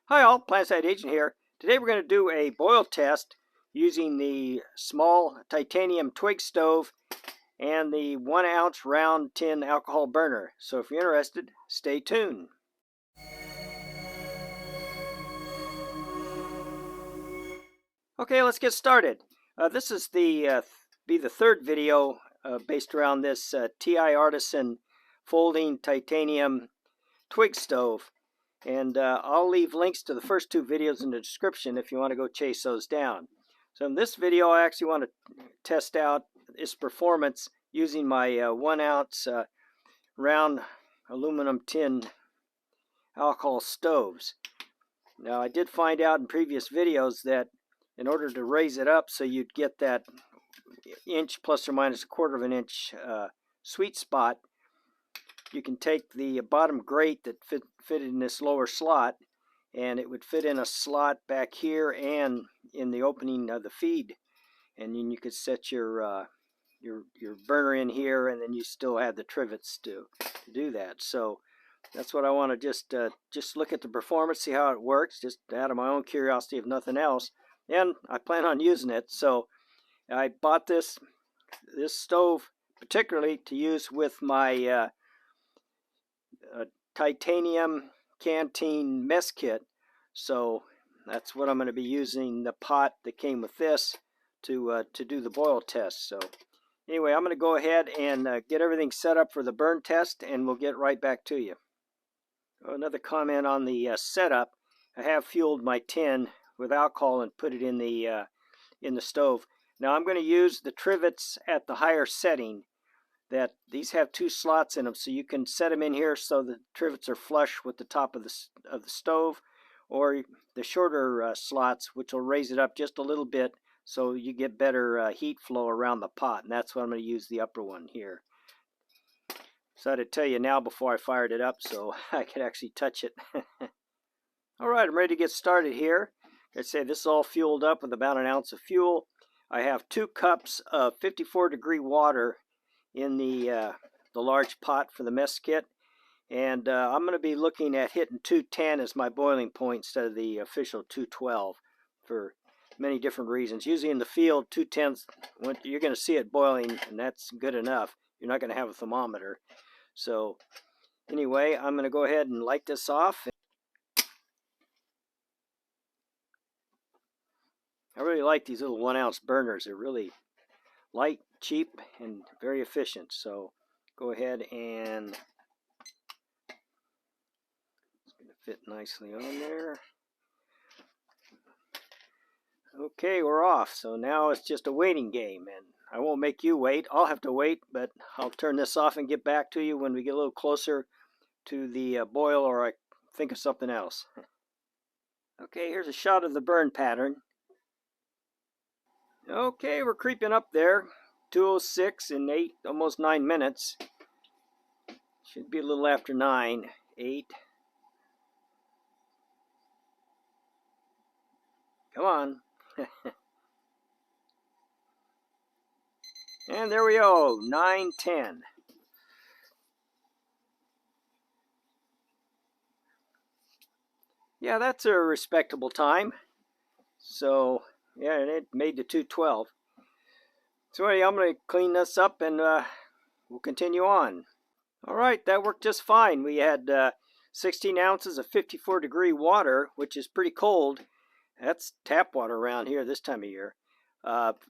Hi all, PlanetSide Agent here. Today we're going to do a boil test using the small titanium Twig stove and the 1 ounce round tin alcohol burner. So if you're interested, stay tuned. Okay, let's get started. This is the third video based around this Ti Artisan folding titanium Twig stove. And I'll leave links to the first two videos in the description if you want to go chase those down. So in this video, I actually want to test out its performance using my 1 ounce round aluminum tin alcohol stoves. Now I did find out in previous videos that in order to raise it up so you'd get that inch plus or minus a quarter of an inch sweet spot, you can take the bottom grate that fit in this lower slot, and it would fit in a slot back here and in the opening of the feed, and then you could set your burner in here, and then you still have the trivets to do that. So that's what I want to just look at the performance, see how it works, just out of my own curiosity if nothing else. And I plan on using it. So I bought this stove particularly to use with my titanium Canteen Mess Kit. So that's what I'm going to be using, the pot that came with this to do the boil test. So anyway, I'm going to go ahead and get everything set up for the burn test, and we'll get right back to you. Another comment on the setup. I have fueled my tin with alcohol and put it in the stove. Now I'm going to use the trivets at the higher setting. That these have 2 slots in them, so you can set them in here so the trivets are flush with the top of the stove, or the shorter slots, which will raise it up just a little bit so you get better heat flow around the pot. And that's what I'm going to use the upper one here. So I had to tell you now before I fired it up so I could actually touch it. All right, I'm ready to get started here. Like I say, this is all fueled up with about 1 ounce of fuel. I have 2 cups of 54-degree water in the large pot for the mess kit, and I'm going to be looking at hitting 210 as my boiling point instead of the official 212 for many different reasons. Usually in the field, 210, you're going to see it boiling, and that's good enough. You're not going to have a thermometer. So anyway, I'm going to go ahead and light this off. I really like these little 1 ounce burners. They're really light, cheap, and very efficient. So go ahead and it's going to fit nicely on there. Okay, we're off. So now it's just a waiting game, and I won't make you wait. I'll have to wait, but I'll turn this off and get back to you when we get a little closer to the boil, or I think of something else. Okay, here's a shot of the burn pattern. Okay, we're creeping up there. 2:06 in almost 9 minutes. Should be a little after 9, 8. Come on. And there we go, 9:10. Yeah, that's a respectable time. So, yeah, and it made the 212. So anyway, I'm going to clean this up, and we'll continue on. All right, that worked just fine. We had 16 ounces of 54-degree water, which is pretty cold. That's tap water around here this time of year.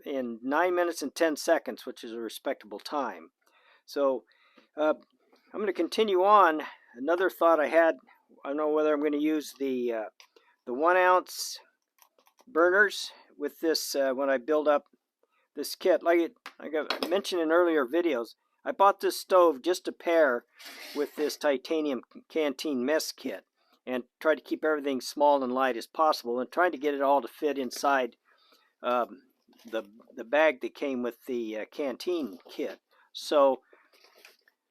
In 9 minutes and 10 seconds, which is a respectable time. So I'm going to continue on. Another thought I had, I don't know whether I'm going to use the 1 ounce burners with this when I build up this kit. Like I mentioned in earlier videos, I bought this stove just to pair with this titanium Canteen Mess Kit, and tried to keep everything small and light as possible, and trying to get it all to fit inside the bag that came with the canteen kit. So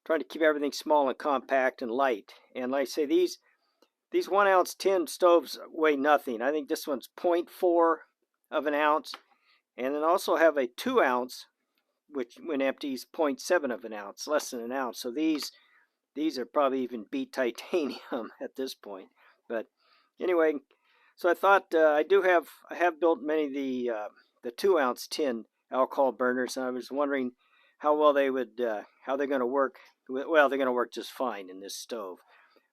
trying to keep everything small and compact and light. And like I say, these 1 ounce tin stoves weigh nothing. I think this one's 0.4 of an ounce, and then also have a 2 ounce, which when empty is 0.7 of an ounce, less than an ounce. So these are probably even beat titanium at this point. But anyway, so I thought I have built many of the 2-ounce tin alcohol burners, and I was wondering how well they would how they're going to work. Well, they're going to work just fine in this stove.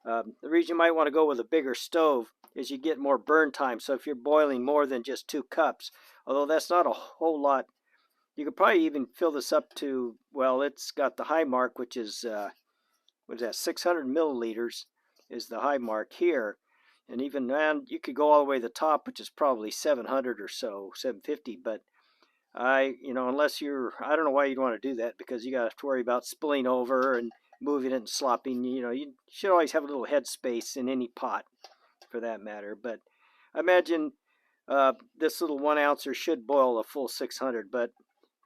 The reason you might want to go with a bigger stove is you get more burn time. So if you're boiling more than just 2 cups, although that's not a whole lot, you could probably even fill this up to, well, it's got the high mark, which is, what is that, 600 milliliters is the high mark here. And even then, you could go all the way to the top, which is probably 700 or so, 750. But unless I don't know why you'd want to do that, because you got to worry about spilling over and moving it and slopping. You should always have a little head space in any pot, for that matter. But I imagine this little 1-ouncer should boil a full 600. But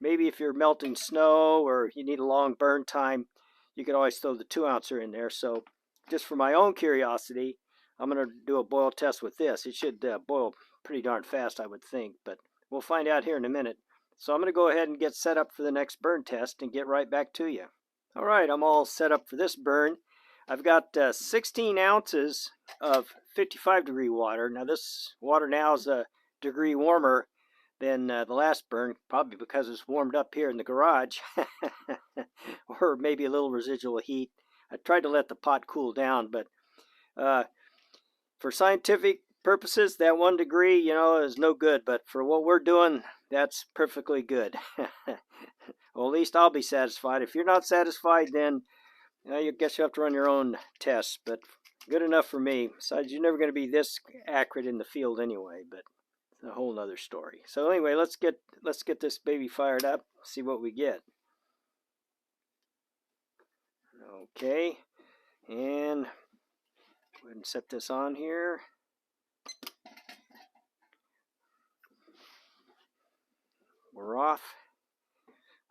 maybe if you're melting snow or you need a long burn time, you could always throw the 2-ouncer in there. So just for my own curiosity, I'm going to do a boil test with this. It should boil pretty darn fast, I would think, but we'll find out here in a minute. So I'm going to go ahead and get set up for the next burn test and get right back to you. All right, I'm all set up for this burn. I've got 16 ounces of 55-degree water. Now this water now is a degree warmer than the last burn, probably because it's warmed up here in the garage, or maybe a little residual heat. I tried to let the pot cool down, but for scientific purposes, that 1 degree, is no good. But for what we're doing, that's perfectly good. Well, at least I'll be satisfied. If you're not satisfied, then I guess you have to run your own tests. But good enough for me. Besides, you're never going to be this accurate in the field anyway. But it's a whole nother story. So anyway, let's get this baby fired up. See what we get. Okay, and go ahead and set this on here. We're off.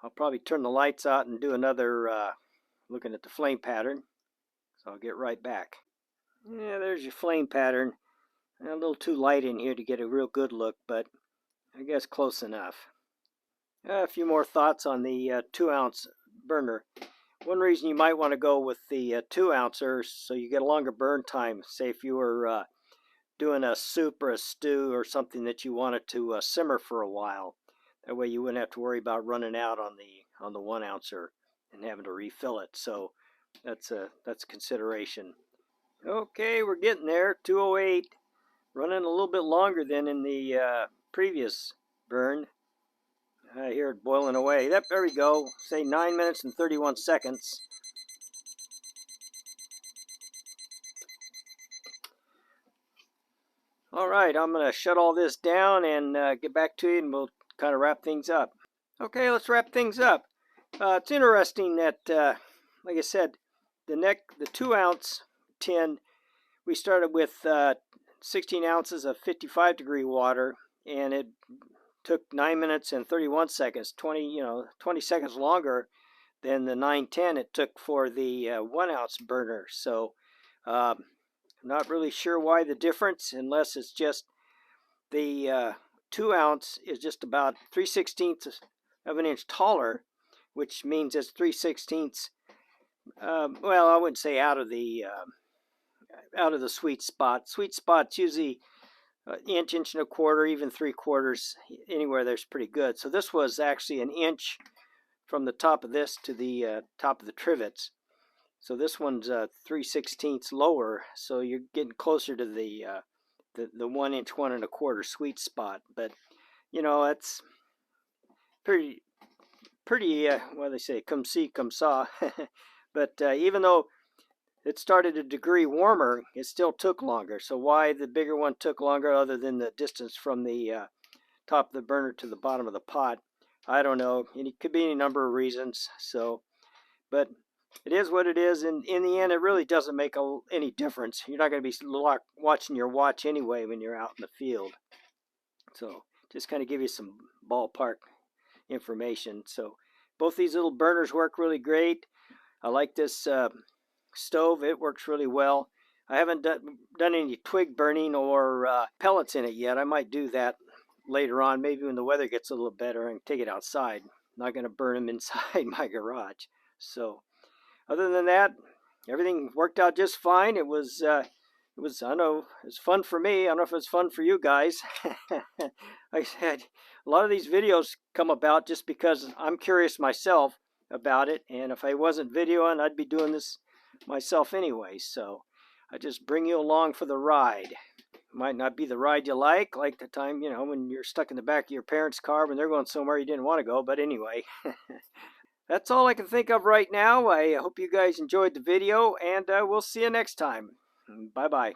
I'll probably turn the lights out and do another looking at the flame pattern. So I'll get right back. Yeah, there's your flame pattern. A little too light in here to get a real good look, but I guess close enough. A few more thoughts on the 2-ounce burner. One reason you might want to go with the 2-ouncer so you get a longer burn time. Say if you were doing a soup or a stew or something that you wanted to simmer for a while. That way you wouldn't have to worry about running out on the 1-ouncer and having to refill it. So that's a consideration. Okay, we're getting there. 208, running a little bit longer than in the previous burn. I hear it boiling away. There we go. Say 9 minutes and 31 seconds. All right, I'm going to shut all this down and get back to you, and we'll kind of wrap things up. Okay, let's wrap things up. It's interesting that, like I said, the 2-ounce tin, we started with 16 ounces of 55-degree water, and it took 9 minutes and 31 seconds, 20 seconds longer than the 910 it took for the 1-ounce burner. So I'm not really sure why the difference, unless it's just the 2-ounce is just about 3/16 of an inch taller, which means it's 3/16. Well, I wouldn't say out of the sweet spot. Sweet spot's usually inch and a quarter, even 3/4. Anywhere there's pretty good. So this was actually an inch from the top of this to the top of the trivets. So this one's 3/16 lower. So you're getting closer to the 1 inch, 1 1/4 sweet spot. But that's pretty. What do they say? Come see, come saw. But even though it started a degree warmer, it still took longer. So why the bigger one took longer, other than the distance from the top of the burner to the bottom of the pot, I don't know. It could be any number of reasons. So, but it is what it is. And in the end, it really doesn't make any difference. You're not going to be watching your watch anyway when you're out in the field. So just kind of give you some ballpark information. So both these little burners work really great. I like this stove. It works really well. I haven't done any twig burning or pellets in it yet. I might do that later on, maybe when the weather gets a little better and take it outside. I'm not going to burn them inside my garage. So other than that, everything worked out just fine. It was it was, I don't know, it's fun for me. I don't know if it's fun for you guys. Like I said, a lot of these videos come about just because I'm curious myself about it. And if I wasn't videoing, I'd be doing this myself anyway. So I just bring you along for the ride. Might not be the ride you like the time, when you're stuck in the back of your parents' car when they're going somewhere you didn't want to go. But anyway, that's all I can think of right now. I hope you guys enjoyed the video, and we'll see you next time. Bye-bye.